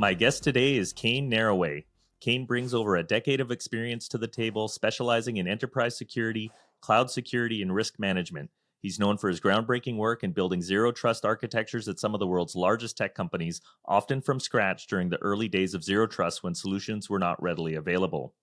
My guest today is Kane Narraway. Kane brings over a decade of experience to the table, specializing in enterprise security, cloud security, and risk management. He's known for his groundbreaking work in building zero-trust architectures at some of the world's largest tech companies, often from scratch during the early days of zero trust when solutions were not readily available.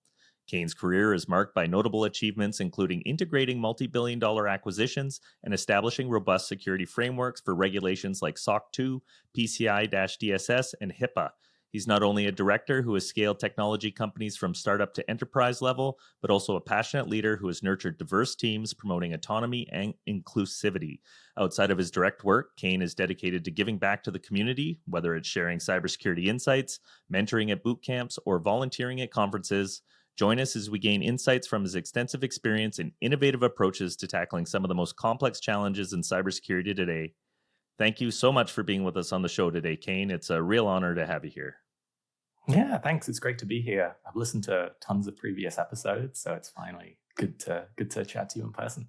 Kane's career is marked by notable achievements, including integrating multi-billion-dollar acquisitions and establishing robust security frameworks for regulations like SOC 2, PCI-DSS, and HIPAA. He's not only a director who has scaled technology companies from startup to enterprise level, but also a passionate leader who has nurtured diverse teams promoting autonomy and inclusivity. Outside of his direct work, Kane is dedicated to giving back to the community, whether it's sharing cybersecurity insights, mentoring at boot camps, or volunteering at conferences. Join us as we gain insights from his extensive experience and innovative approaches to tackling some of the most complex challenges in cybersecurity today. Thank you so much for being with us on the show today, Kane. It's a real honor to have you here. Yeah, thanks. It's great to be here. I've listened to tons of previous episodes, so it's finally good to chat to you in person.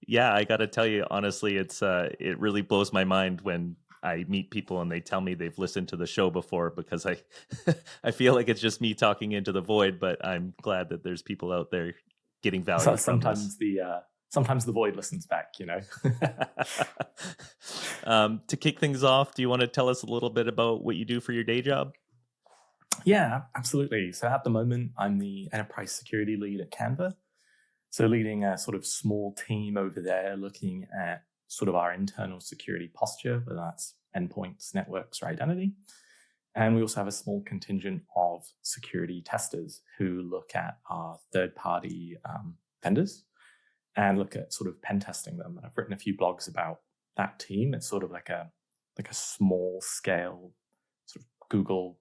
Yeah, I got to tell you, honestly, it really blows my mind when I meet people and they tell me they've listened to the show before, because I I feel like it's just me talking into the void, but I'm glad that there's people out there getting value So from this. Sometimes the void listens back, you know. To kick things off, do you want to tell us a little bit about what you do for your day job? Yeah, absolutely. So at the moment, I'm the enterprise security lead at Canva. So leading a sort of small team over there, looking at sort of our internal security posture, whether that's endpoints, networks, or identity. And we also have a small contingent of security testers who look at our third-party vendors and look at sort of pen testing them. And I've written a few blogs about that team. It's sort of like a small scale sort of Google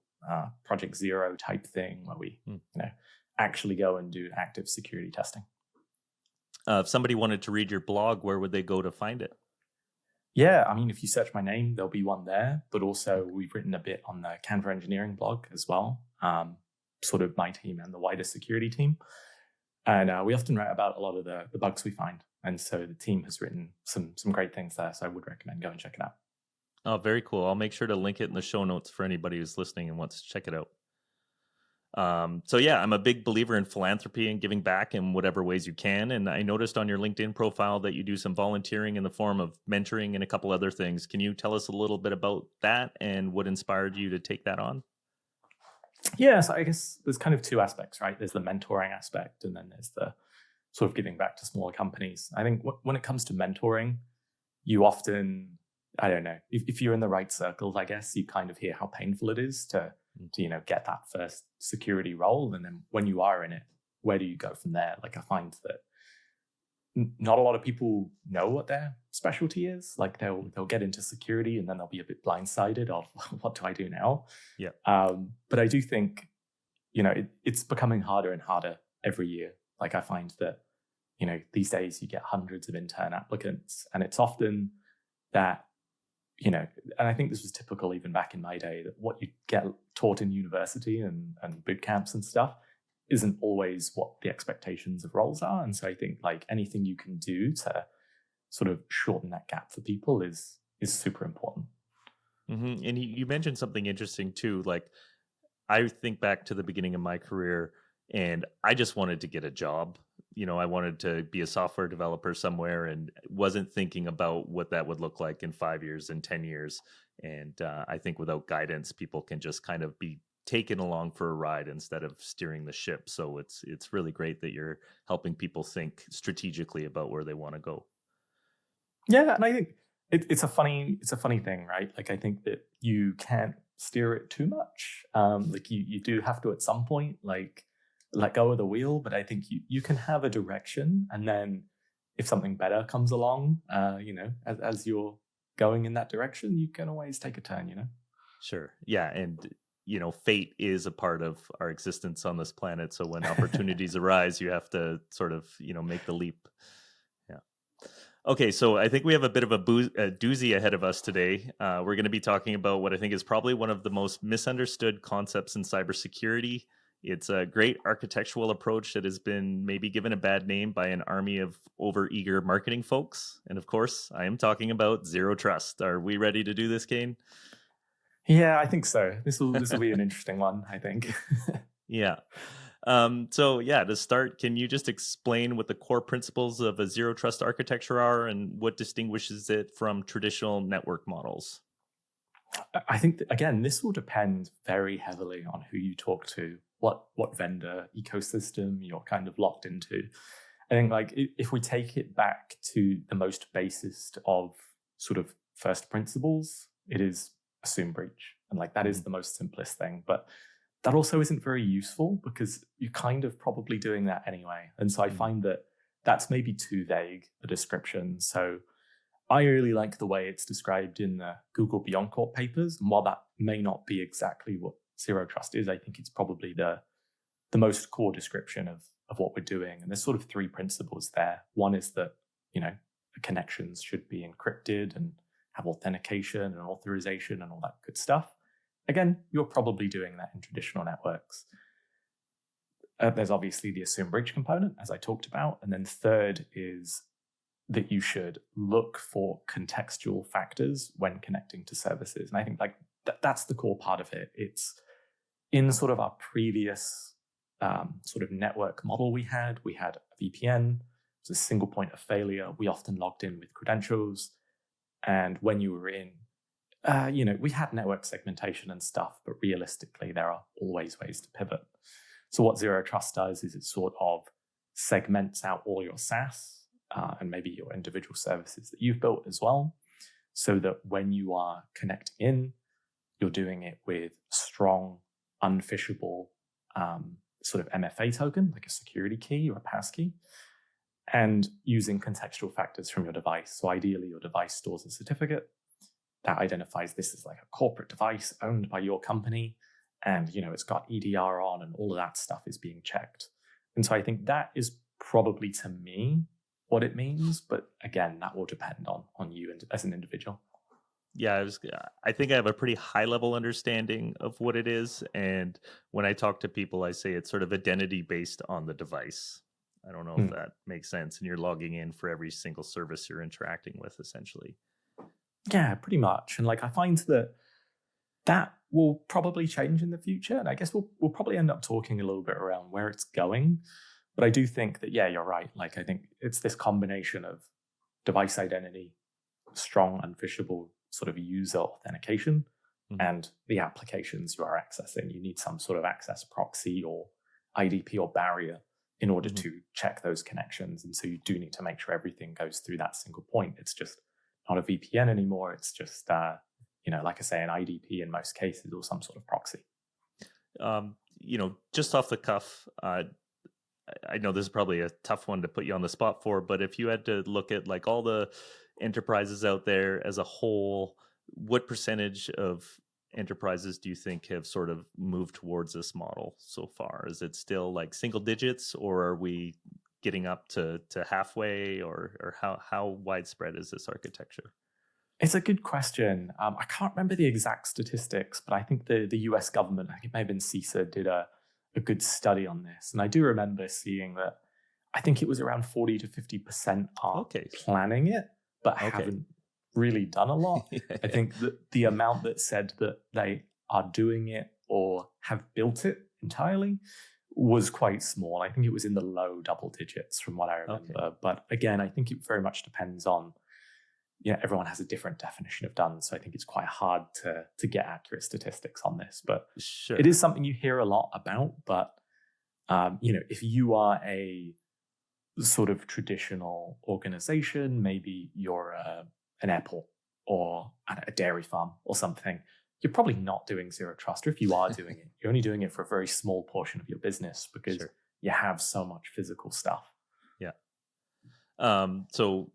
Project Zero type thing where we actually go and do active security testing. If somebody wanted to read your blog, where would they go to find it? Yeah, I mean, if you search my name, there'll be one there. But also, we've written a bit on the Canva engineering blog as well, sort of my team and the wider security team. And we often write about a lot of the bugs we find. And so the team has written some great things there. So I would recommend go and check it out. Oh, very cool. I'll make sure to link it in the show notes for anybody who's listening and wants to check it out. So yeah, I'm a big believer in philanthropy and giving back in whatever ways you can. And I noticed on your LinkedIn profile that you do some volunteering in the form of mentoring and a couple other things. Can you tell us a little bit about that and what inspired you to take that on? Yeah, so I guess there's kind of two aspects, right? There's the mentoring aspect, and then there's the sort of giving back to smaller companies. I think when it comes to mentoring, you often, I don't know, if you're in the right circles, I guess, you kind of hear how painful it is to get that first security role. And then when you are in it, where do you go from there? Like, I find that not a lot of people know what their specialty is. Like they'll get into security and then they'll be a bit blindsided of what do I do now? Yeah. But I do think, it's becoming harder and harder every year. Like I find that, these days you get hundreds of intern applicants, and it's often that, and I think this was typical even back in my day, that what you get taught in university and boot camps and stuff isn't always what the expectations of roles are. And so I think like anything you can do to sort of shorten that gap for people is super important. Mm-hmm. And you mentioned something interesting too. Like, I think back to the beginning of my career and I just wanted to get a job. I wanted to be a software developer somewhere and wasn't thinking about what that would look like in 5 years and 10 years. And I think without guidance, people can just kind of be taken along for a ride instead of steering the ship. So it's really great that you're helping people think strategically about where they want to go. Yeah, and I think it's a funny thing, right? Like I think that you can't steer it too much. Like you do have to at some point like let go of the wheel, but I think you can have a direction, and then if something better comes along, as you're going in that direction, you can always take a turn. Sure. Yeah, and fate is a part of our existence on this planet. So when opportunities arise, you have to sort of, make the leap. Yeah. Okay, so I think we have a bit of a doozy ahead of us today. We're going to be talking about what I think is probably one of the most misunderstood concepts in cybersecurity. It's a great architectural approach that has been maybe given a bad name by an army of overeager marketing folks. And of course, I am talking about zero trust. Are we ready to do this, Kane? Yeah, I think so. This will be an interesting one, I think. Yeah. So yeah, to start, can you just explain what the core principles of a zero trust architecture are and what distinguishes it from traditional network models? I think that, again, this will depend very heavily on who you talk to, what vendor ecosystem you're kind of locked into. I think like if we take it back to the most basest of sort of first principles, it is assume breach. And like that is the most simplest thing. But that also isn't very useful because you're kind of probably doing that anyway. And so I find that that's maybe too vague a description. So I really like the way it's described in the Google Beyond Court papers. And while that may not be exactly what zero trust is, I think it's probably the most core description of what we're doing. And there's sort of three principles there. One is that, the connections should be encrypted and have authentication and authorization and all that good stuff. Again, you're probably doing that in traditional networks. There's obviously the assume breach component, as I talked about. And then third is that you should look for contextual factors when connecting to services. And I think like that's the core part of it. It's in sort of our previous sort of network model we had a VPN. It was a single point of failure. We often logged in with credentials. And when you were in, we had network segmentation and stuff, but realistically, there are always ways to pivot. So what Zero Trust does is it sort of segments out all your SaaS and maybe your individual services that you've built as well, so that when you are connecting in, you're doing it with strong, unphishable sort of MFA token, like a security key or a passkey, and using contextual factors from your device. So ideally, your device stores a certificate that identifies this as like a corporate device owned by your company. And, it's got EDR on and all of that stuff is being checked. And so I think that is probably, to me, what it means. But again, that will depend on you as an individual. Yeah, I think I have a pretty high level understanding of what it is. And when I talk to people, I say it's sort of identity based on the device. I don't know if that makes sense. And you're logging in for every single service you're interacting with, essentially. Yeah, pretty much. And like I find that will probably change in the future. And I guess we'll probably end up talking a little bit around where it's going. But I do think that, yeah, you're right. Like I think it's this combination of device identity, strong, unphishable sort of user authentication, and the applications you are accessing. You need some sort of access proxy or IDP or barrier in order to check those connections. And so you do need to make sure everything goes through that single point. It's just not a VPN anymore. It's just, like I say, an IDP in most cases or some sort of proxy. Just off the cuff, I know this is probably a tough one to put you on the spot for, but if you had to look at like all the enterprises out there as a whole, what percentage of enterprises do you think have sort of moved towards this model so far? Is it still like single digits, or are we getting up to halfway, or how widespread is this architecture? It's a good question. I can't remember the exact statistics, but I think the US government, I think it may have been CISA, did a good study on this. And I do remember seeing that I think it was around 40 to 50% are planning it, but haven't really done a lot. I think that the amount that said that they are doing it or have built it entirely was quite small. I think it was in the low double digits from what I remember. But again, I think it very much depends on, everyone has a different definition of done. So I think it's quite hard to get accurate statistics on this. But it is something you hear a lot about. But, if you are a sort of traditional organization, maybe you're an airport or a dairy farm or something, you're probably not doing zero trust. Or if you are doing it, you're only doing it for a very small portion of your business because you have so much physical stuff. Yeah. So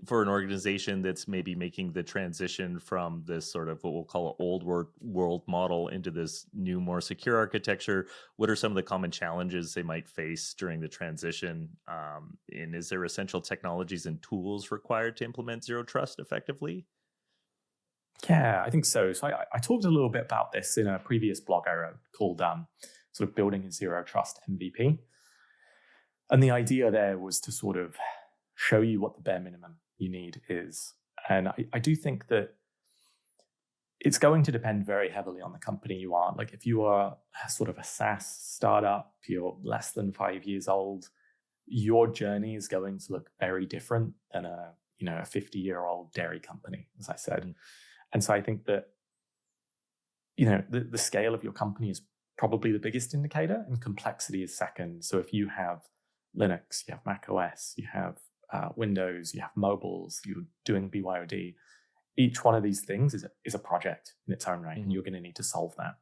for an organization that's maybe making the transition from this sort of what we'll call an old world model into this new, more secure architecture, what are some of the common challenges they might face during the transition? And is there essential technologies and tools required to implement zero trust effectively? Yeah, I think so. So I talked a little bit about this in a previous blog I wrote called sort of Building a Zero Trust MVP. And the idea there was to sort of show you what the bare minimum you need is. And I do think that it's going to depend very heavily on the company you are. Like if you are sort of a SaaS startup, you're less than 5 years old, your journey is going to look very different than a 50-year-old dairy company, as I said. Mm. And so I think that, the scale of your company is probably the biggest indicator, and complexity is second. So if you have Linux, you have Mac OS, you have Windows, you have mobiles, you're doing BYOD, each one of these things is a project in its own right, and you're going to need to solve that.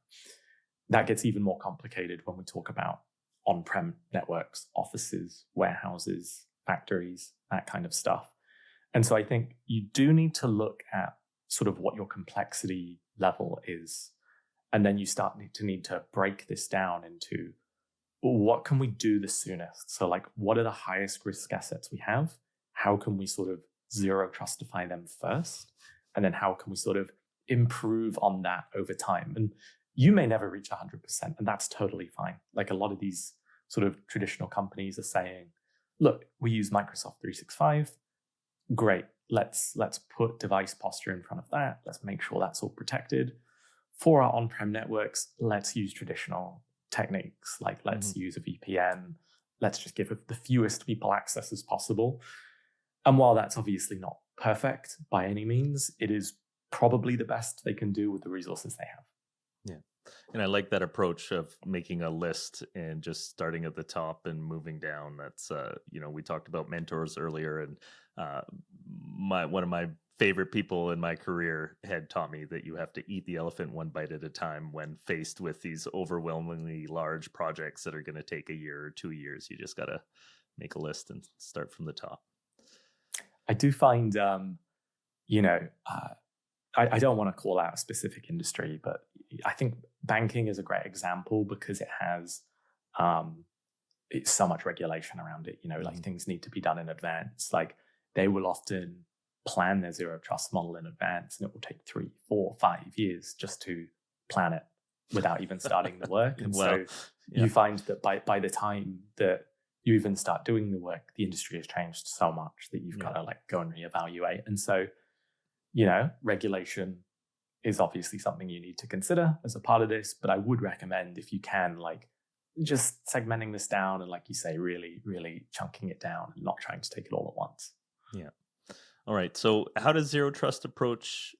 That gets even more complicated when we talk about on-prem networks, offices, warehouses, factories, that kind of stuff. And so I think you do need to look at sort of what your complexity level is. And then you need to break this down into what can we do the soonest? So like, what are the highest risk assets we have? How can we sort of zero trustify them first? And then how can we sort of improve on that over time? And you may never reach 100%, and that's totally fine. Like a lot of these sort of traditional companies are saying, look, we use Microsoft 365. Great. Let's put device posture in front of that. Let's make sure that's all protected. For our on-prem networks, let's use traditional techniques. Like let's use a VPN. Let's just give the fewest people access as possible. And while that's obviously not perfect by any means, it is probably the best they can do with the resources they have. Yeah. And I like that approach of making a list and just starting at the top and moving down. That's, we talked about mentors earlier, and one of my favorite people in my career had taught me that you have to eat the elephant one bite at a time when faced with these overwhelmingly large projects that are going to take a year or 2 years. You just got to make a list and start from the top. I do find, I don't want to call out a specific industry, but I think banking is a great example because it has it's so much regulation around it. Like things need to be done in advance. Like they will often plan their zero trust model in advance, and it will take 3, 4, 5 years just to plan it without even starting the work. And you find that by the time that you even start doing the work, the industry has changed so much that you've got to like go and reevaluate. And so, regulation is obviously something you need to consider as a part of this, but I would recommend, if you can, like just segmenting this down and, like you say, really, really chunking it down and not trying to take it all at once. Yeah. All right. So how does the zero trust approach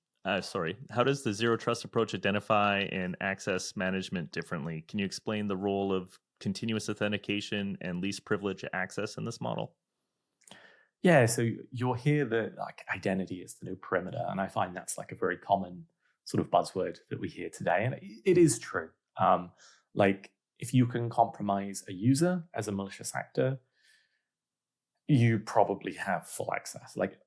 identify and access management differently? Can you explain the role of continuous authentication and least privilege access in this model? Yeah, so you'll hear that like identity is the new perimeter, and I find that's like a very common sort of buzzword that we hear today, and it is true. Like if you can compromise a user as a malicious actor, you probably have full access. Like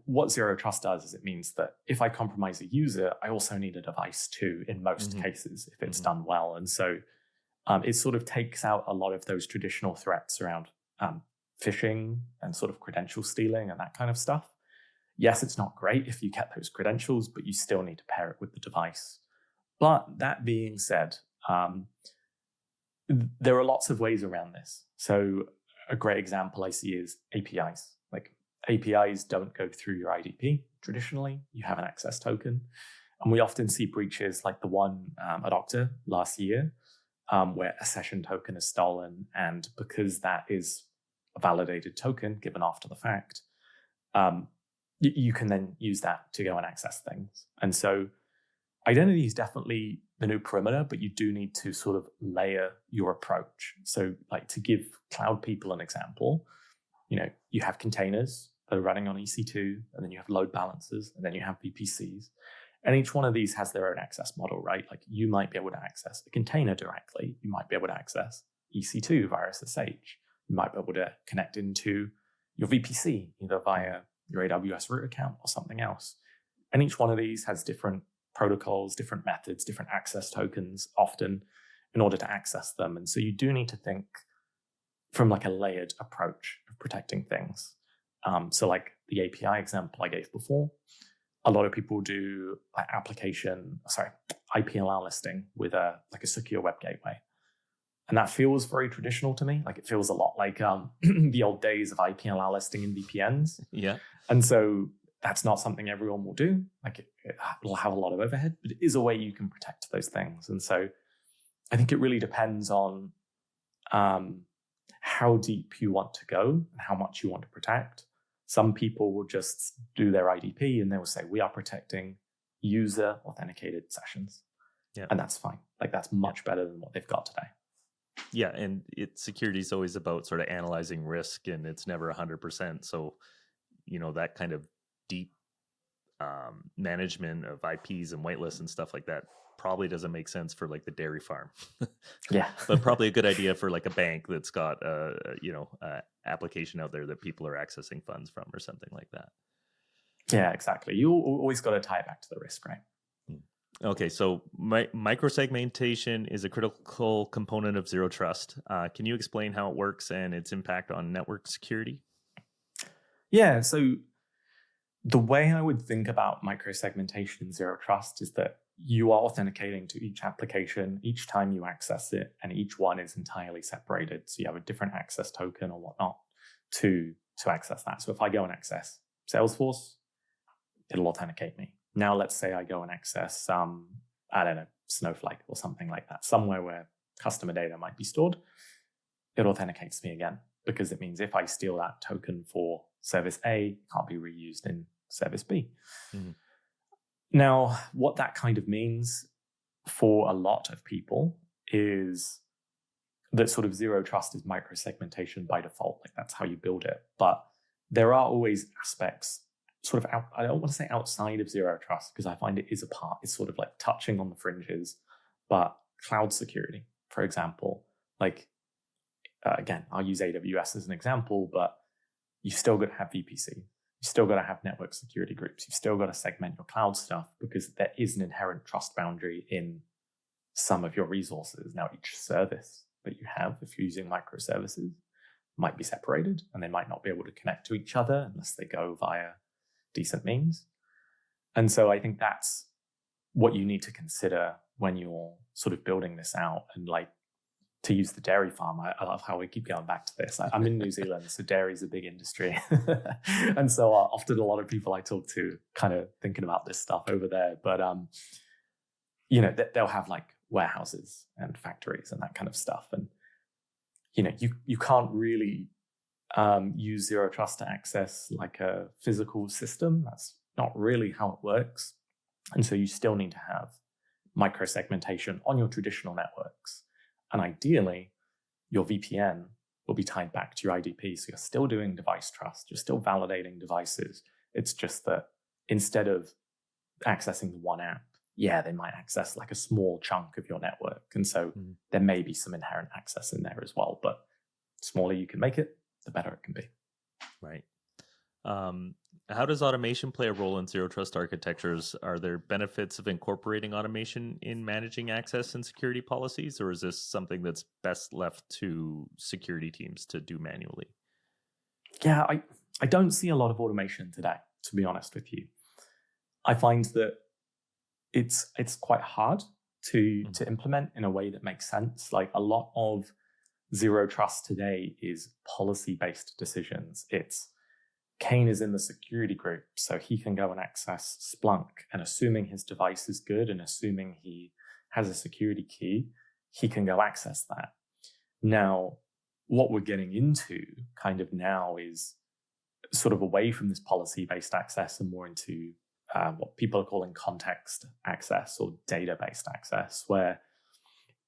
what zero trust does is it means that if I compromise a user, I also need a device too in most cases if it's done well, and so it sort of takes out a lot of those traditional threats around phishing and sort of credential stealing and that kind of stuff. Yes, it's not great if you get those credentials, but you still need to pair it with the device. But that being said, there are lots of ways around this. So a great example I see is APIs. Like APIs don't go through your IDP traditionally. You have an access token. And we often see breaches like the one at Okta last year, where a session token is stolen. And because that is a validated token given after the fact, you can then use that to go and access things. And so identity is definitely the new perimeter, but you do need to sort of layer your approach. So like to give cloud people an example, you have containers that are running on EC2, and then you have load balancers, and then you have VPCs. And each one of these has their own access model, right? Like you might be able to access a container directly. You might be able to access EC2 via SSH. You might be able to connect into your VPC, either via your AWS root account or something else. And each one of these has different protocols, different methods, different access tokens, often in order to access them. And so you do need to think from like a layered approach of protecting things. So like the API example I gave before, a lot of people do like IPLR listing with a secure web gateway. And that feels very traditional to me. Like it feels a lot like the old days of IPLR listing in VPNs. Yeah. And so That's not something everyone will do. Like it'll have a lot of overhead, but it is a way you can protect those things. And so I think it really depends on how deep you want to go and how much you want to protect. Some people will just do their IDP and they will say, we are protecting user authenticated sessions. Yeah. And that's fine. Like that's much better than what they've got today. Yeah. And security is always about sort of analyzing risk, and it's never 100%. So, that kind of deep management of IPs and whitelists and stuff like that probably doesn't make sense for like the dairy farm. Yeah. But probably a good idea for like a bank that's got a application out there that people are accessing funds from or something like that. Yeah, exactly. You always got to tie it back to the risk, right? Okay, so microsegmentation is a critical component of Zero Trust. Can you explain how it works and its impact on network security? Yeah, so the way I would think about microsegmentation in Zero Trust is that you are authenticating to each application each time you access it, and each one is entirely separated. So you have a different access token or whatnot to access that. So if I go and access Salesforce, it'll authenticate me. Now, let's say I go and access, Snowflake or something like that, somewhere where customer data might be stored. It authenticates me again, because it means if I steal that token for service A, it can't be reused in service B. Mm-hmm. Now, what that kind of means for a lot of people is that sort of Zero Trust is microsegmentation by default. Like that's how you build it. But there are always aspects sort of I don't want to say outside of Zero Trust, because I find it is a part. It's sort of like touching on the fringes. But cloud security, for example, like again, I'll use AWS as an example, but you still got to have VPC. You still got to have network security groups. You've still got to segment your cloud stuff, because there is an inherent trust boundary in some of your resources. Now, each service that you have, if you're using microservices, might be separated, and they might not be able to connect to each other unless they go via decent means. And so I think that's what you need to consider when you're sort of building this out. And like, to use the dairy farm, I love how we keep going back to this. I'm in New Zealand, so dairy is a big industry. And so often a lot of people I talk to kind of thinking about this stuff over there. But, they'll have like warehouses and factories and that kind of stuff. And, you can't really use Zero Trust to access like a physical system. That's not really how it works. And so you still need to have microsegmentation on your traditional networks. And ideally, your VPN will be tied back to your IDP. So you're still doing device trust. You're still validating devices. It's just that instead of accessing the one app, they might access like a small chunk of your network. And so there may be some inherent access in there as well. But the smaller you can make it, the better it can be. Right. How does automation play a role in Zero Trust architectures? Are there benefits of incorporating automation in managing access and security policies, or is this something that's best left to security teams to do manually? Yeah, I don't see a lot of automation today, to be honest with you. I find that it's quite hard to implement in a way that makes sense. Like a lot of Zero Trust today is policy-based decisions. It's Kane is in the security group, so he can go and access Splunk, and assuming his device is good and assuming he has a security key, he can go access that. Now, what we're getting into kind of now is sort of away from this policy-based access and more into what people are calling context access or data-based access, where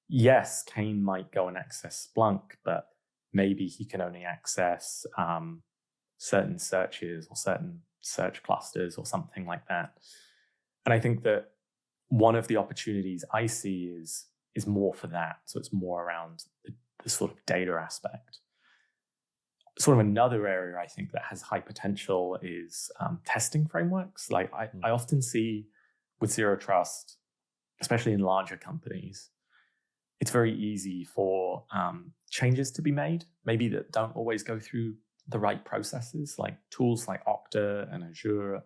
yes, Kane might go and access Splunk, but maybe he can only access certain searches or certain search clusters or something like that. And I think that one of the opportunities I see is more for that. So it's more around the sort of data aspect. Sort of another area I think that has high potential is testing frameworks. Like I often see with Zero Trust, especially in larger companies, it's very easy for changes to be made, maybe that don't always go through the right processes. Like tools like Okta and Azure,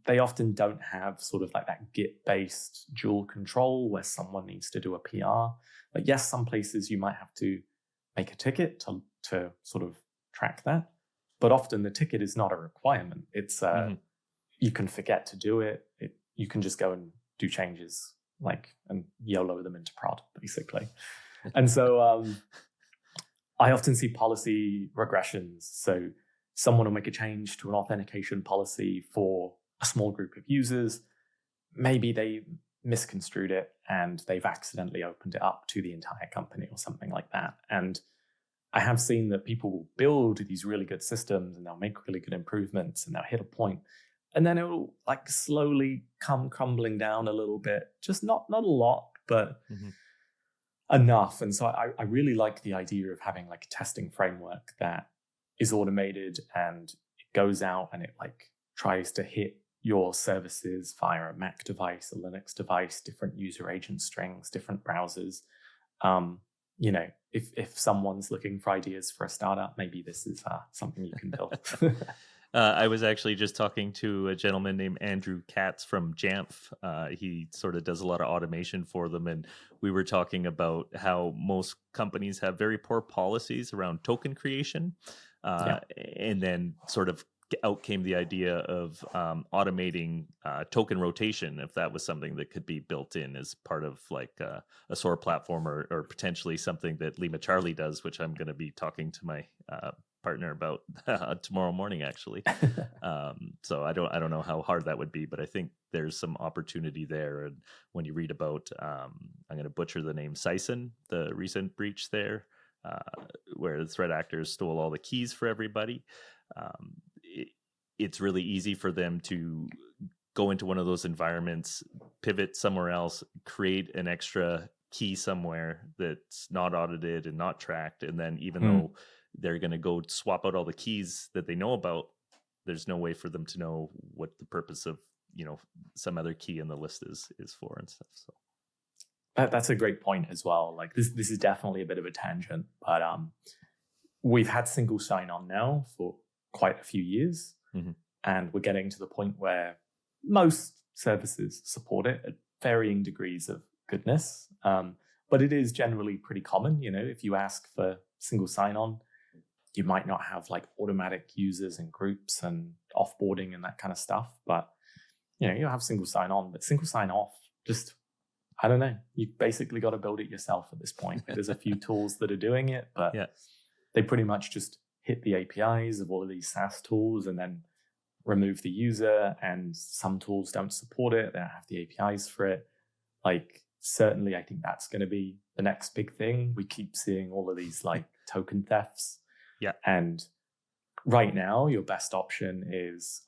they often don't have sort of like that Git-based dual control where someone needs to do a PR. Like yes, some places you might have to make a ticket to sort of track that, But often the ticket is not a requirement. It's you can forget to do it. You can just go and do changes and YOLO them into prod, basically. And so I often see policy regressions. So someone will make a change to an authentication policy for a small group of users. Maybe they misconstrued it and they've accidentally opened it up to the entire company or something like that. And I have seen that people will build these really good systems and they'll make really good improvements and they'll hit a point, and then it will slowly come crumbling down a little bit, just not a lot, but enough. And so I really like the idea of having a testing framework that is automated and it goes out and it tries to hit your services via a Mac device, a Linux device, different user agent strings, different browsers. If someone's looking for ideas for a startup, maybe this is something you can build. I was actually just talking to a gentleman named Andrew Katz from Jamf. He sort of does a lot of automation for them. And we were talking about how most companies have very poor policies around token creation. And then sort of out came the idea of automating token rotation, if that was something that could be built in as part of a SOAR platform or potentially something that LimaCharlie does, which I'm going to be talking to my partner about tomorrow morning, actually. So I don't know how hard that would be, but I think there's some opportunity there. And when you read about, I'm going to butcher the name, Sison, the recent breach there, where the threat actors stole all the keys for everybody. It's really easy for them to go into one of those environments, pivot somewhere else, create an extra key somewhere that's not audited and not tracked. And then even though they're going to go swap out all the keys that they know about, there's no way for them to know what the purpose of, some other key in the list is for and stuff. So that's a great point as well. This is definitely a bit of a tangent, but we've had single sign-on now for quite a few years. And we're getting to the point where most services support it at varying degrees of goodness. But it is generally pretty common. If you ask for single sign-on, you might not have automatic users and groups and offboarding and that kind of stuff. But, you have single sign-on, but single sign-off, just, I don't know. You basically got to build it yourself at this point. There's a few tools that are doing it, but they pretty much just hit the APIs of all of these SaaS tools and then remove the user, and some tools don't support it. They don't have the APIs for it. Certainly, I think that's going to be the next big thing. We keep seeing all of these token thefts. Yeah. And right now, your best option is,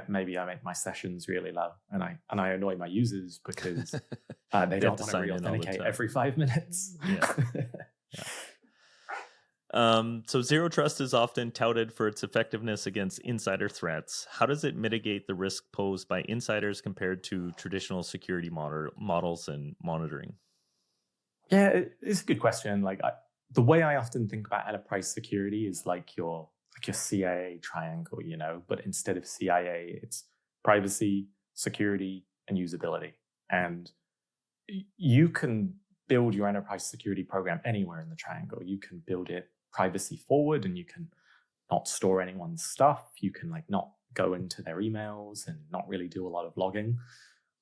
maybe I make my sessions really low and I annoy my users because they don't want to re-authenticate every 5 minutes. So Zero Trust is often touted for its effectiveness against insider threats. How does it mitigate the risk posed by insiders compared to traditional security models and monitoring? Yeah, it's a good question. The way I often think about enterprise security is your CIA triangle, but instead of CIA, it's privacy, security, and usability. And you can build your enterprise security program anywhere in the triangle. You can build it privacy forward and you can not store anyone's stuff. You can not go into their emails and not really do a lot of logging.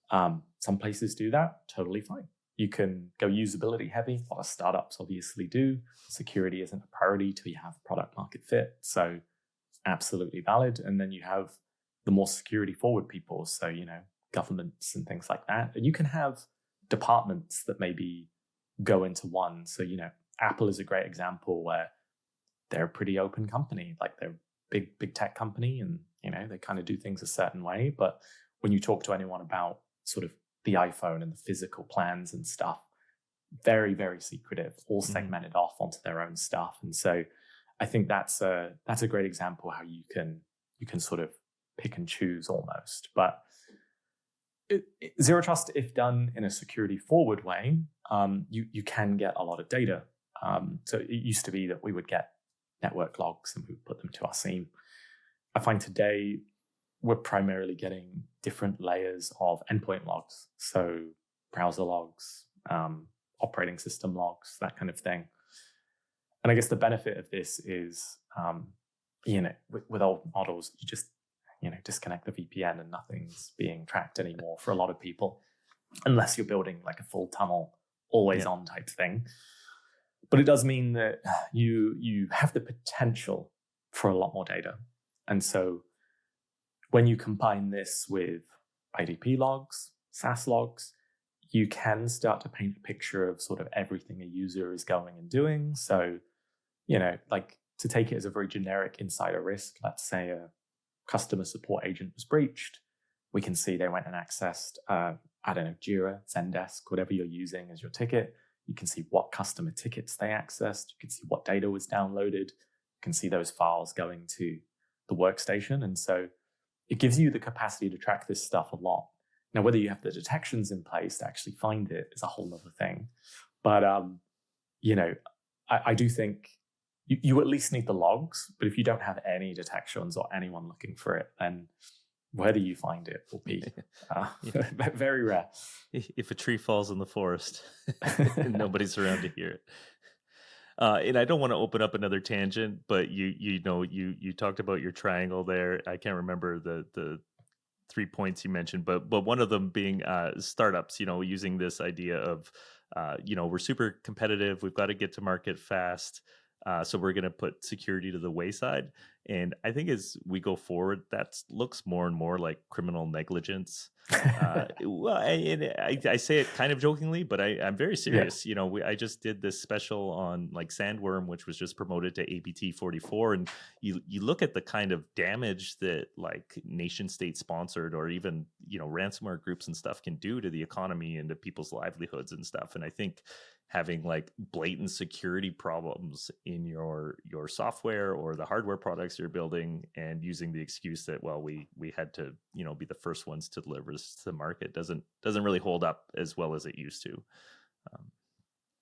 Some places do that, totally fine. You can go usability heavy. A lot of startups obviously do. Security isn't a priority till you have product market fit. So absolutely valid. And then you have the more security forward people. So, governments and things like that. And you can have departments that maybe go into one. So, Apple is a great example where they're a pretty open company. They're a big tech company and, they kind of do things a certain way. But when you talk to anyone about sort of the iPhone and the physical plans and stuff, very, very secretive, all segmented off onto their own stuff. And so I think that's a great example how you can sort of pick and choose almost. But Zero Trust, if done in a security forward way, you can get a lot of data. So it used to be that we would get network logs and we would put them to our SIEM. I find today we're primarily getting different layers of endpoint logs. So browser logs, operating system logs, that kind of thing. And I guess the benefit of this is, with old models, you just, disconnect the VPN and nothing's being tracked anymore for a lot of people, unless you're building like a full tunnel, always on type thing. But it does mean that you have the potential for a lot more data. And so when you combine this with IDP logs, SaaS logs, you can start to paint a picture of sort of everything a user is going and doing. So, like to take it as a very generic insider risk, let's say a customer support agent was breached. We can see they went and accessed, Jira, Zendesk, whatever you're using as your ticket. You can see what customer tickets they accessed. You can see what data was downloaded. You can see those files going to the workstation. And so it gives you the capacity to track this stuff a lot. Now, whether you have the detections in place to actually find it is a whole other thing. But, I do think you at least need the logs. But if you don't have any detections or anyone looking for it, then whether you find it will be very rare. If a tree falls in the forest and nobody's around to hear it. And I don't want to open up another tangent, but you talked about your triangle there. I can't remember the 3 points you mentioned, but one of them being startups, using this idea of, we're super competitive. We've got to get to market fast. So we're going to put security to the wayside. And I think as we go forward, that looks more and more like criminal negligence. Well, I say it kind of jokingly, but I'm very serious. Yeah. I just did this special on like Sandworm, which was just promoted to APT 44. And you look at the kind of damage that like nation state sponsored or even, ransomware groups and stuff can do to the economy and to people's livelihoods and stuff. And I think having like blatant security problems in your software or the hardware products you're building and using the excuse that, well, we had to, be the first ones to deliver this to the market doesn't really hold up as well as it used to.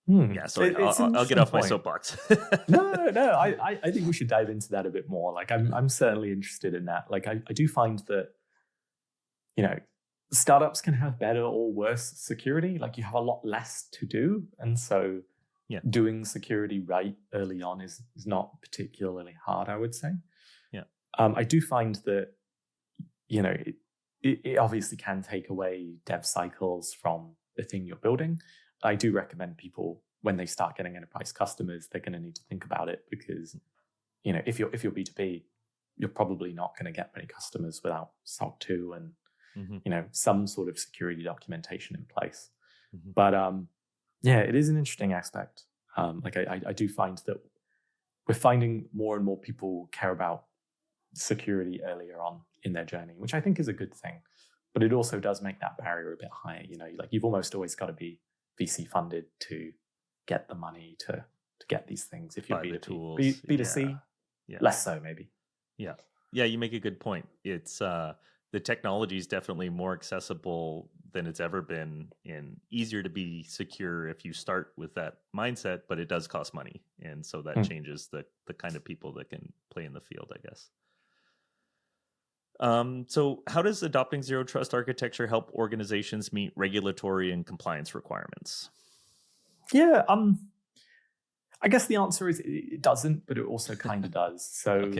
Yeah, so I'll get off my soapbox. No, I think we should dive into that a bit more. Like I'm certainly interested in that. Like I do find that, startups can have better or worse security. Like you have a lot less to do. And so doing security right early on is not particularly hard, I would say. Yeah. I do find that, it obviously can take away dev cycles from the thing you're building. I do recommend people, when they start getting enterprise customers, they're going to need to think about it because, if you're B2B, you're probably not going to get many customers without SOC 2 and some sort of security documentation in place. Mm-hmm. But it is an interesting aspect. I do find that we're finding more and more people care about security earlier on in their journey, which I think is a good thing. But it also does make that barrier a bit higher. Like you've almost always got to be VC funded to get the money to get these things. If you're B2B, B2C, less so maybe. Yeah, you make a good point. It's the technology is definitely more accessible than it's ever been and easier to be secure if you start with that mindset, but it does cost money. And so that changes the kind of people that can play in the field, I guess. So how does adopting zero trust architecture help organizations meet regulatory and compliance requirements? Yeah, I guess the answer is it doesn't, but it also kind of does. So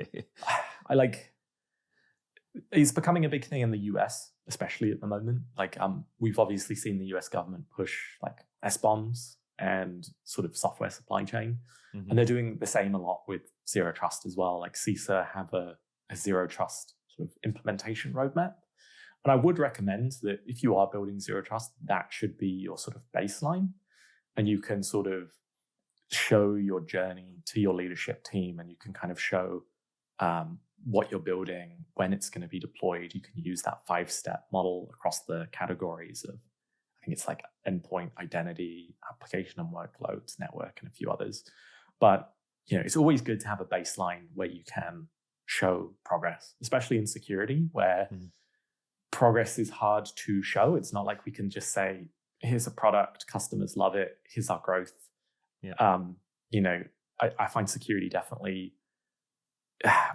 it's becoming a big thing in the US, especially at the moment. Like, we've obviously seen the US government push like SBOMs and sort of software supply chain. Mm-hmm. And they're doing the same a lot with zero trust as well. Like CISA have a zero trust sort of implementation roadmap. And I would recommend that if you are building zero trust, that should be your sort of baseline. And you can sort of show your journey to your leadership team, and you can kind of show what you're building, when it's going to be deployed. You can use that 5-step model across the categories of, I think it's like endpoint, identity, application and workloads, network, and a few others. But, it's always good to have a baseline where you can show progress, especially in security, where progress is hard to show. It's not like we can just say, here's a product, customers love it, here's our growth. Yeah. I find security definitely,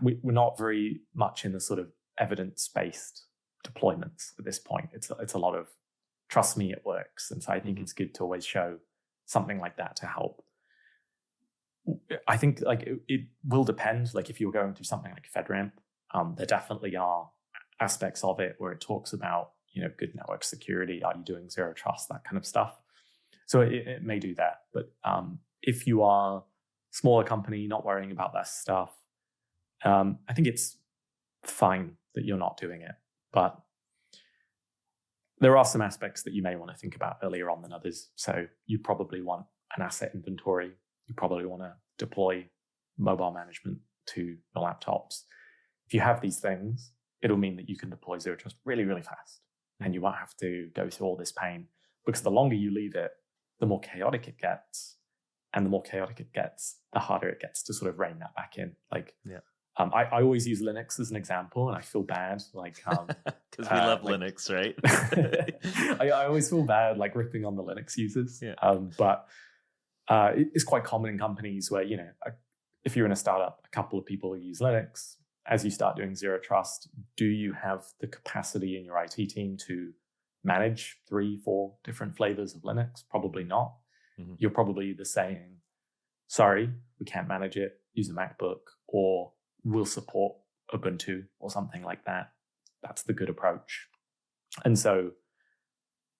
we're not very much in the sort of evidence-based deployments at this point. It's a lot of trust me, it works. And so I think it's good to always show something like that to help. I think like it will depend. Like if you're going through something like FedRAMP, there definitely are aspects of it where it talks about, good network security. Are you doing zero trust, that kind of stuff? So it may do that. But if you are a smaller company, not worrying about that stuff, I think it's fine that you're not doing it. But there are some aspects that you may want to think about earlier on than others. So you probably want an asset inventory. You probably want to deploy mobile management to your laptops. If you have these things, it'll mean that you can deploy zero trust really, really fast. And you won't have to go through all this pain, because the longer you leave it, the more chaotic it gets. And the more chaotic it gets, the harder it gets to sort of rein that back in. I always use Linux as an example, and I feel bad, because we love Linux, right? I always feel bad, ripping on the Linux users. Yeah. But it's quite common in companies where, if you're in a startup, a couple of people use Linux. As you start doing zero trust, do you have the capacity in your IT team to manage 3-4 different flavors of Linux? Probably not. Mm-hmm. You're probably either saying, sorry, we can't manage it, use a MacBook, or we'll support Ubuntu or something like that. That's the good approach. And so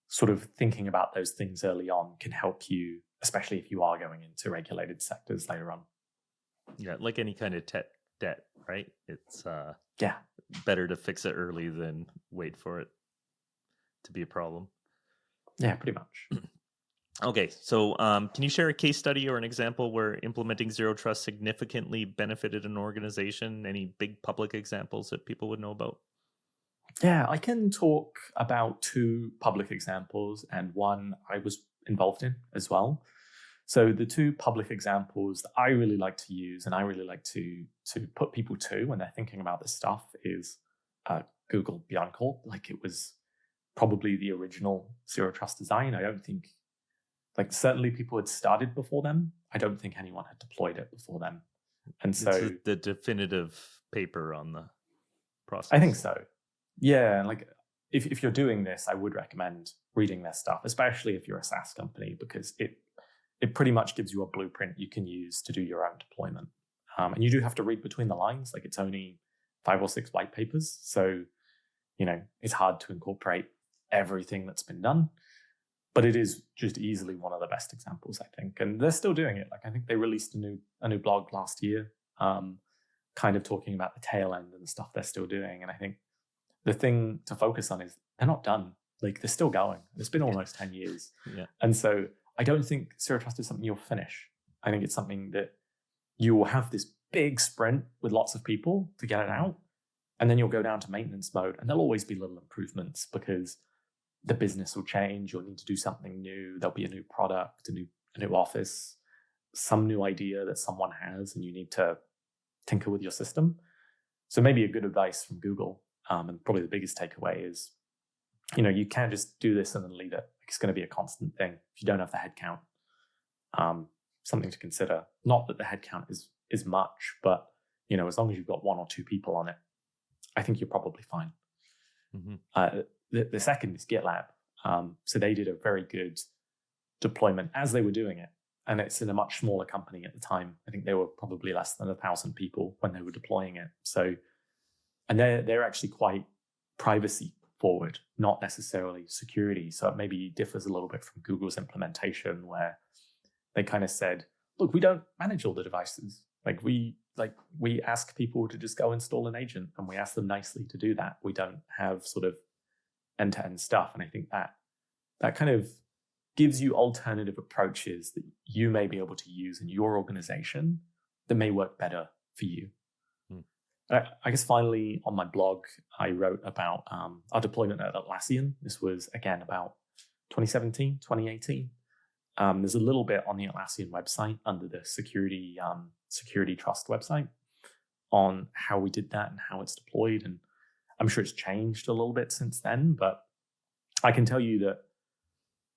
sort of thinking about those things early on can help you, especially if you are going into regulated sectors later on. Yeah, like any kind of tech debt, right? It's yeah, better to fix it early than wait for it to be a problem. Yeah, pretty much. Okay, so can you share a case study or an example where implementing zero trust significantly benefited an organization? Any big public examples that people would know about? Yeah, I can talk about 2 public examples and one I was involved in as well. So the 2 public examples that I really like to use and I really like to put people to when they're thinking about this stuff is Google Beyond Call. It was probably the original zero trust design. I don't think, certainly people had started before them. I don't think anyone had deployed it before them. And so it's the definitive paper on the process. I think so. Yeah, if you're doing this, I would recommend reading their stuff, especially if you're a SaaS company, because it pretty much gives you a blueprint you can use to do your own deployment. And you do have to read between the lines. It's only 5 or 6 white papers. So, it's hard to incorporate everything that's been done, but it is just easily one of the best examples, I think. And they're still doing it. I think they released a new blog last year, kind of talking about the tail end and the stuff they're still doing. And I think the thing to focus on is they're not done. They're still going. It's been almost 10 years. Yeah. And so I don't think zero trust is something you'll finish. I think it's something that you will have this big sprint with lots of people to get it out. And then you'll go down to maintenance mode, and there'll always be little improvements because the business will change. You'll need to do something new. There'll be a new product, a new office, some new idea that someone has, and you need to tinker with your system. So maybe a good advice from Google, and probably the biggest takeaway is, you can't just do this and then leave it. It's going to be a constant thing if you don't have the headcount. Something to consider. Not that the headcount is much, but as long as you've got 1 or 2 people on it, I think you're probably fine. Mm-hmm. The second is GitLab. So they did a very good deployment as they were doing it, and it's in a much smaller company at the time. I think they were probably less than 1,000 people when they were deploying it. So, and they're actually quite privacy forward, not necessarily security. So it maybe differs a little bit from Google's implementation, where they kind of said, look, we don't manage all the devices. We ask people to just go install an agent, and we ask them nicely to do that. We don't have sort of end-to-end stuff. And I think that kind of gives you alternative approaches that you may be able to use in your organization that may work better for you. I guess finally on my blog, I wrote about our deployment at Atlassian. This was, again, about 2017, 2018. There's a little bit on the Atlassian website under the security trust website on how we did that and how it's deployed. And I'm sure it's changed a little bit since then, but I can tell you that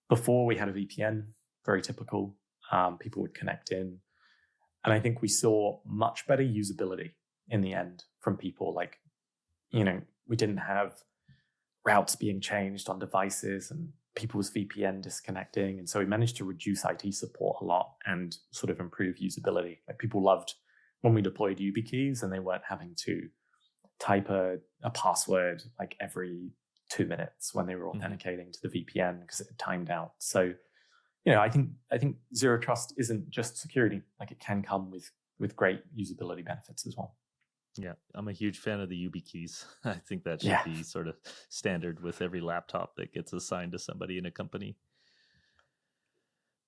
before we had a VPN, very typical, people would connect in. And I think we saw much better usability in the end from people. We didn't have routes being changed on devices and people's VPN disconnecting. And so we managed to reduce IT support a lot and sort of improve usability. Like people loved when we deployed YubiKeys and they weren't having to type a password like every 2 minutes when they were authenticating to the VPN because it had timed out. So, I think zero trust isn't just security. Like it can come with great usability benefits as well. Yeah, I'm a huge fan of the YubiKeys. I think that should be sort of standard with every laptop that gets assigned to somebody in a company.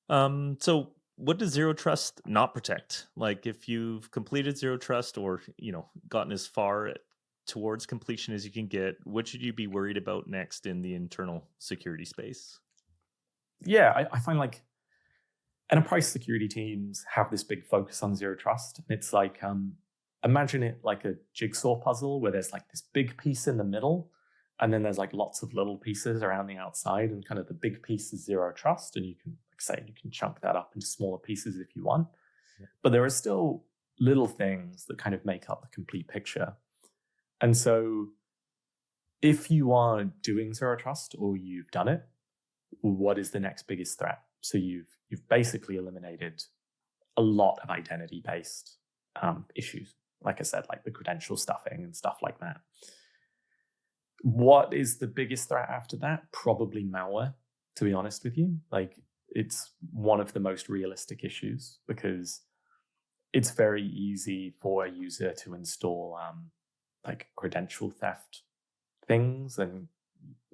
So what does zero trust not protect? Like if you've completed zero trust or, gotten as far towards completion as you can get, what should you be worried about next in the internal security space? Yeah, I find like enterprise security teams have this big focus on zero trust. It's like, imagine it like a jigsaw puzzle where there's like this big piece in the middle and then there's like lots of little pieces around the outside, and kind of the big piece is zero trust, and you can chunk that up into smaller pieces if you want. Yeah. But there are still little things that kind of make up the complete picture. And so if you are doing zero trust or you've done it, what is the next biggest threat? So you've basically eliminated a lot of identity-based issues. Like I said, like the credential stuffing and stuff like that. What is the biggest threat after that? Probably malware, to be honest with you. Like it's one of the most realistic issues because it's very easy for a user to install like credential theft things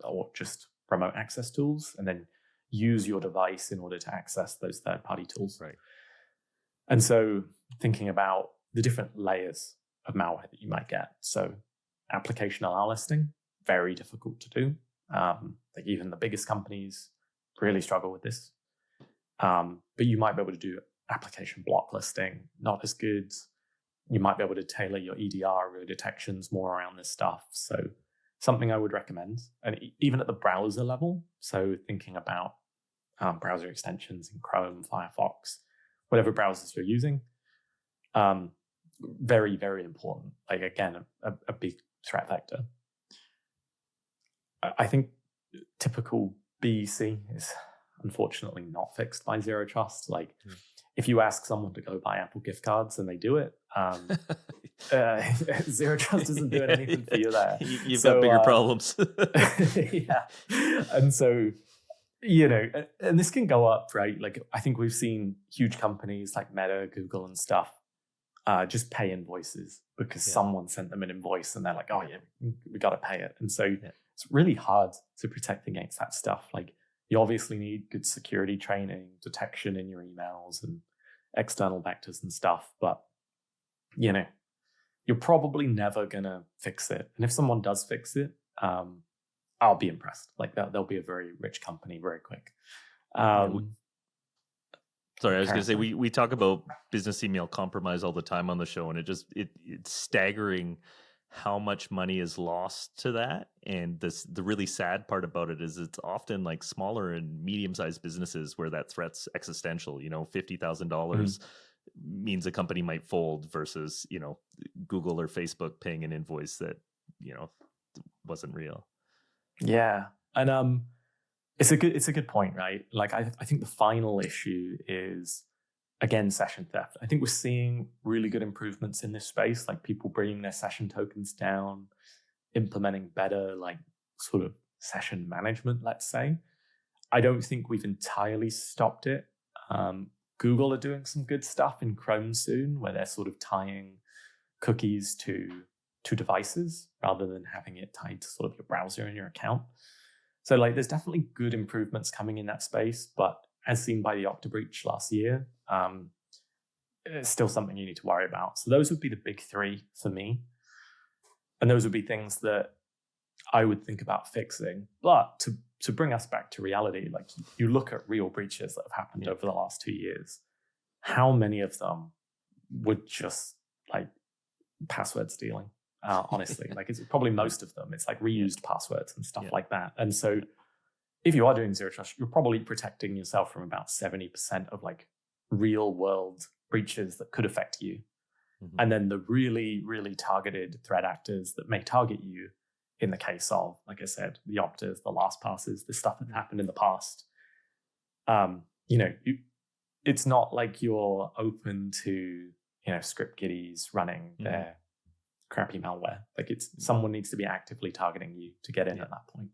or just remote access tools and then use your device in order to access those third-party tools. Right. And so thinking about the different layers of malware that you might get. So application allow listing, very difficult to do. Like even the biggest companies really struggle with this. But you might be able to do application block listing, not as good. You might be able to tailor your EDR or detections more around this stuff. So something I would recommend, and even at the browser level, so thinking about browser extensions in Chrome, Firefox, whatever browsers you're using, very, very important. Like again, a big threat vector. I think typical BEC is unfortunately not fixed by zero trust. Like if you ask someone to go buy Apple gift cards and they do it, zero trust isn't doing anything for you there. You've got bigger problems. Yeah. And so, and this can go up, right? Like I think we've seen huge companies like Meta, Google and stuff just pay invoices because someone sent them an invoice and they're like, oh yeah, we got to pay it. And so it's really hard to protect against that stuff. Like you obviously need good security training, detection in your emails and external vectors and stuff. But, you're probably never going to fix it. And if someone does fix it, I'll be impressed. Like they'll be a very rich company very quick. Sorry, I was going to say, we talk about business email compromise all the time on the show, and it's staggering how much money is lost to that. And the really sad part about it is it's often like smaller and medium-sized businesses where that threat's existential. $50,000 means a company might fold versus, Google or Facebook paying an invoice that, wasn't real. Yeah. And it's a good point, right? Like I think the final issue is, again, session theft. I think we're seeing really good improvements in this space, like people bringing their session tokens down, implementing better like sort of session management, let's say. I don't think we've entirely stopped it. Google are doing some good stuff in Chrome soon, where they're sort of tying cookies to devices rather than having it tied to sort of your browser and your account. So like there's definitely good improvements coming in that space, but as seen by the Okta breach last year, it's still something you need to worry about. So those would be the big three for me. And those would be things that I would think about fixing. But to bring us back to reality, like you look at real breaches that have happened over the last 2 years, how many of them would just like password stealing? Honestly, like it's probably most of them. It's like reused passwords and stuff like that. And so if you are doing zero trust, you're probably protecting yourself from about 70% of like real world breaches that could affect you. And then the really, really targeted threat actors that may target you, in the case of, like I said, the Optas, the LastPasses, the stuff that happened in the past, it's not like you're open to, script kiddies running their crappy malware. Like someone needs to be actively targeting you to get in at that point.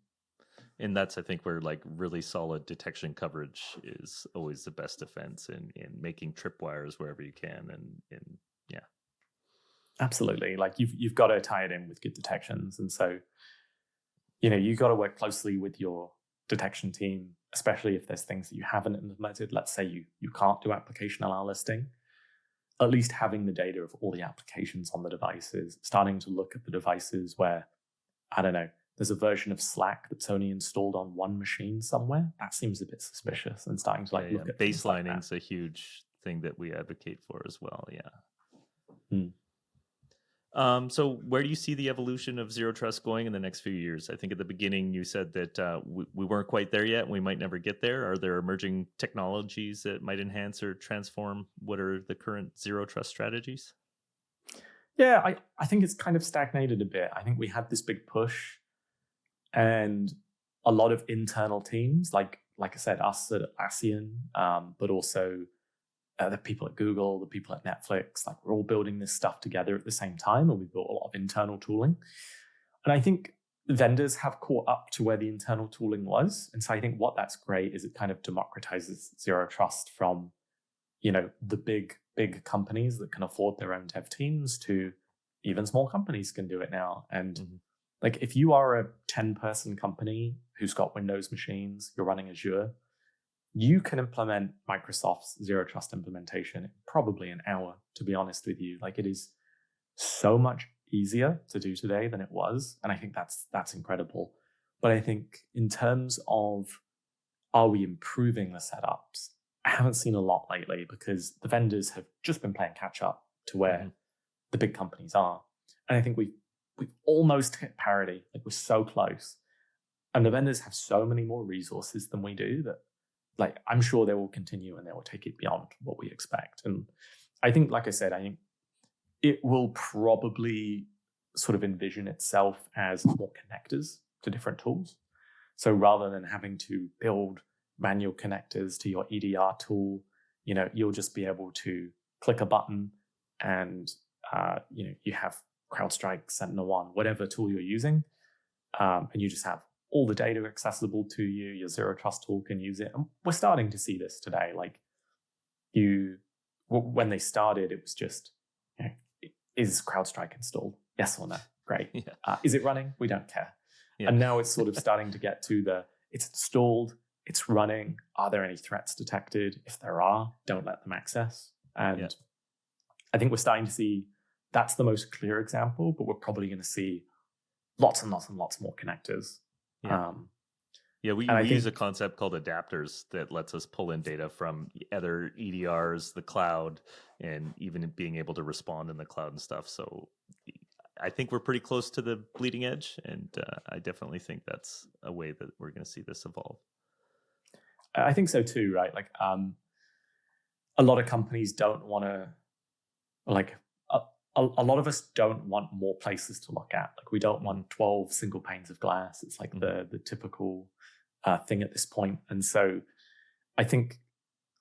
And that's, I think, where like really solid detection coverage is always the best defense in making tripwires wherever you can. And yeah. Absolutely. Like you've got to tie it in with good detections. And so, you've got to work closely with your detection team, especially if there's things that you haven't implemented. Let's say you can't do application allow listing. At least having the data of all the applications on the devices, starting to look at the devices where, I don't know, there's a version of Slack that's only installed on one machine somewhere. That seems a bit suspicious, and starting to look at baselining is a huge thing that we advocate for as well. Yeah. So where do you see the evolution of zero trust going in the next few years? I think at the beginning you said that we weren't quite there yet and we might never get there. Are there emerging technologies that might enhance or transform what are the current zero trust strategies? Yeah, I think it's kind of stagnated a bit. I think we had this big push and a lot of internal teams, like I said, us at Atlassian, but also the people at Google, the people at Netflix, like we're all building this stuff together at the same time, and we built a lot of internal tooling. And I think vendors have caught up to where the internal tooling was. And so I think what that's great is it kind of democratizes zero trust from, the big companies that can afford their own dev teams to even small companies can do it now. And like if you are a 10-person company who's got Windows machines, you're running Azure, you can implement Microsoft's zero trust implementation in probably an hour, to be honest with you. Like it is so much easier to do today than it was. And I think that's incredible. But I think in terms of, are we improving the setups? I haven't seen a lot lately because the vendors have just been playing catch up to where the big companies are. And I think we've almost hit parity. Like we're so close. And the vendors have so many more resources than we do that, like, I'm sure they will continue and they will take it beyond what we expect. And I think, like I said, I think it will probably sort of envision itself as more connectors to different tools. So rather than having to build manual connectors to your EDR tool, you'll just be able to click a button and, you have CrowdStrike, SentinelOne, whatever tool you're using, and you just have all the data accessible to you. Your zero trust tool can use it. And we're starting to see this today. Like when they started, it was just, is CrowdStrike installed? Yes or no? Great. Yeah. Is it running? We don't care. Yeah. And now it's sort of starting to get to it's installed, it's running. Are there any threats detected? If there are, don't let them access. And I think we're starting to see that's the most clear example, but we're probably going to see lots and lots and lots more connectors. We use a concept called adapters that lets us pull in data from other EDRs, the cloud, and even being able to respond in the cloud and stuff. So I think we're pretty close to the bleeding edge, and I definitely think that's a way that we're going to see this evolve. I think so too, right? Like a lot of companies don't want to, like a lot of us don't want more places to look at. Like we don't want 12 single panes of glass. It's like the typical thing at this point. And so I think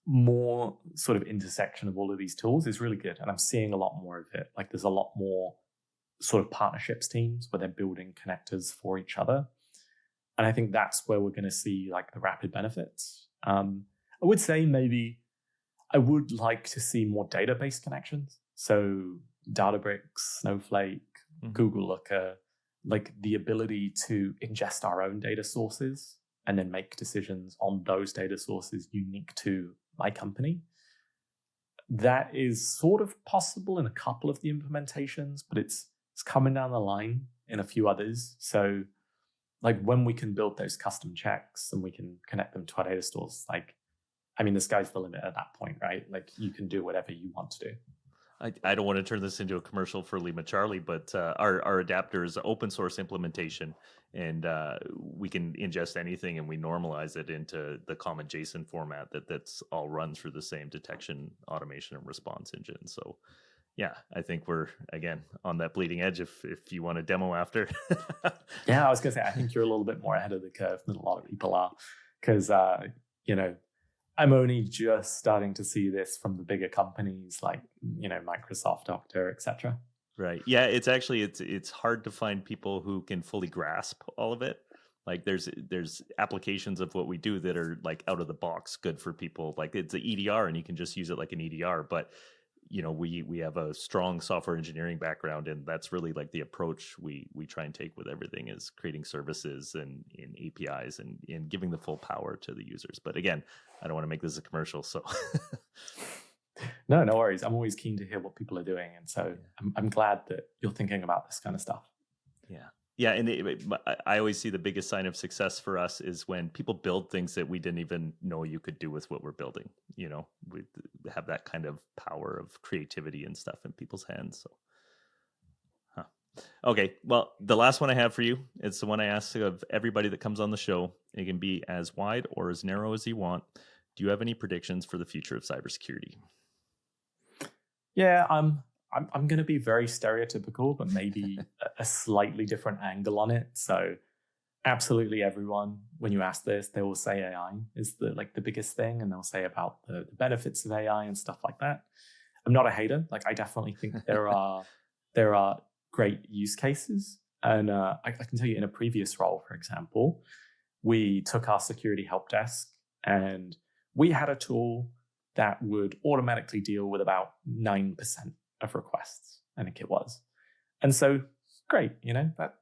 more sort of intersection of all of these tools is really good. And I'm seeing a lot more of it. Like there's a lot more sort of partnerships teams where they're building connectors for each other. And I think that's where we're going to see like the rapid benefits. I would say maybe I would like to see more database connections. So Databricks, Snowflake, Google Looker, like the ability to ingest our own data sources and then make decisions on those data sources unique to my company. That is sort of possible in a couple of the implementations, but it's coming down the line in a few others. So like when we can build those custom checks and we can connect them to our data stores, like, I mean, the sky's the limit at that point, right? Like you can do whatever you want to do. I don't want to turn this into a commercial for LimaCharlie, but our adapter is an open source implementation, and we can ingest anything and we normalize it into the common JSON format that's all run through the same detection, automation, and response engine. So yeah, I think we're again on that bleeding edge. If you want a demo after, Yeah, I was going to say, I think you're a little bit more ahead of the curve than a lot of people are, because I'm only just starting to see this from the bigger companies like Microsoft, Okta, etc. Right. Yeah, it's actually it's hard to find people who can fully grasp all of it. Like there's applications of what we do that are like out of the box good for people. Like it's an EDR and you can just use it like an EDR, but we have a strong software engineering background, and that's really like the approach we try and take with everything, is creating services and in APIs and giving the full power to the users. But again, I don't want to make this a commercial, so No worries. I'm always keen to hear what people are doing, and so I'm glad that you're thinking about this kind of stuff. Yeah, and I always see the biggest sign of success for us is when people build things that we didn't even know you could do with what we're building. We have that kind of power of creativity and stuff in people's hands. So, okay, well, the last one I have for you, it's the one I ask of everybody that comes on the show. It can be as wide or as narrow as you want. Do you have any predictions for the future of cybersecurity? Yeah, I'm going to be very stereotypical, but maybe a slightly different angle on it. So absolutely everyone, when you ask this, they will say AI is the biggest thing, and they'll say about the benefits of AI and stuff like that. I'm not a hater. Like, I definitely think there are great use cases. And I can tell you, in a previous role, for example, we took our security help desk and we had a tool that would automatically deal with about 9% of requests, I think it was. And so, great,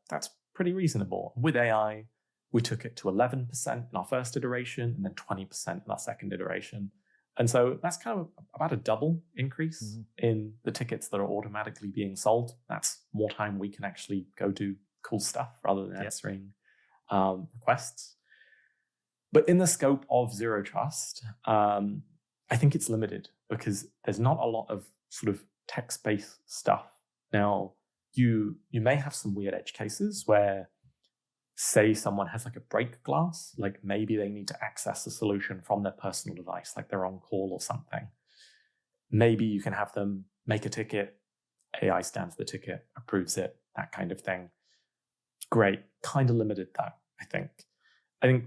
that's pretty reasonable. With AI, we took it to 11% in our first iteration and then 20% in our second iteration. And so that's kind of about a double increase in the tickets that are automatically being solved. That's more time we can actually go do cool stuff rather than answering requests. But in the scope of Zero Trust, I think it's limited because there's not a lot of sort of text-based stuff. Now, you may have some weird edge cases where, say, someone has like a break glass, like maybe they need to access a solution from their personal device, like they're on call or something. Maybe you can have them make a ticket, AI scans the ticket, approves it, that kind of thing. Great, kind of limited that, I think. I think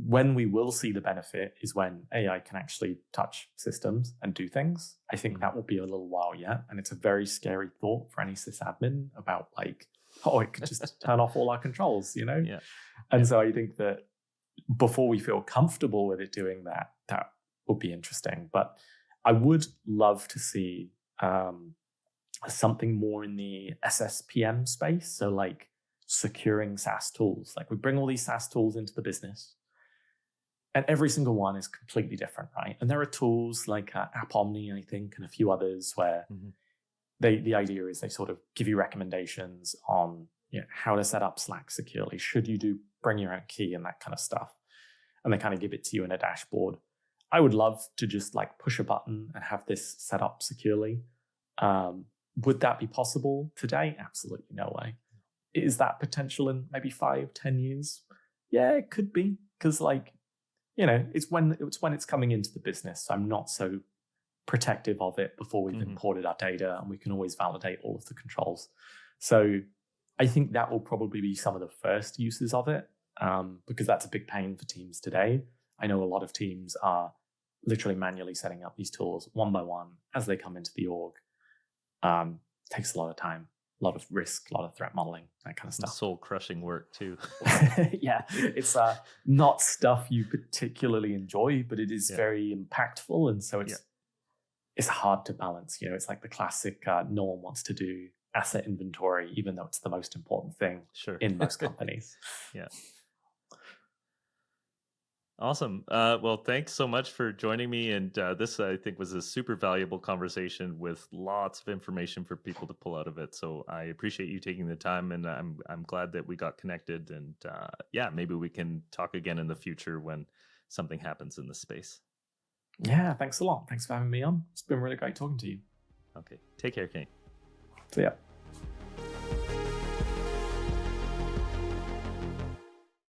when we will see the benefit is when AI can actually touch systems and do things. I think that will be a little while yet. And it's a very scary thought for any sysadmin about like, it could just turn off all our controls, Yeah. And so I think that before we feel comfortable with it doing that, that would be interesting. But I would love to see something more in the SSPM space. So like securing SaaS tools. Like, we bring all these SaaS tools into the business, and every single one is completely different, right? And there are tools like App Omni, I think, and a few others where the idea is they sort of give you recommendations on how to set up Slack securely. Should you bring your own key and that kind of stuff? And they kind of give it to you in a dashboard. I would love to just like push a button and have this set up securely. Would that be possible today? Absolutely no way. Is that potential in maybe 5-10 years? Yeah, it could be, because it's when it's coming into the business. So I'm not so protective of it before we've imported our data, and we can always validate all of the controls. So I think that will probably be some of the first uses of it, because that's a big pain for teams today. I know a lot of teams are literally manually setting up these tools one by one as they come into the org. Takes a lot of time, a lot of risk, a lot of threat modeling, that kind of stuff. Soul-crushing work too. Yeah, it's not stuff you particularly enjoy, but it is very impactful, and so it's hard to balance. It's like the classic, no one wants to do asset inventory, even though it's the most important thing in most companies. Yeah. Awesome. Well, thanks so much for joining me. And this, I think, was a super valuable conversation with lots of information for people to pull out of it. So I appreciate you taking the time, and I'm glad that we got connected. And maybe we can talk again in the future when something happens in this space. Yeah, thanks a lot. Thanks for having me on. It's been really great talking to you. Okay. Take care, Kane. See ya.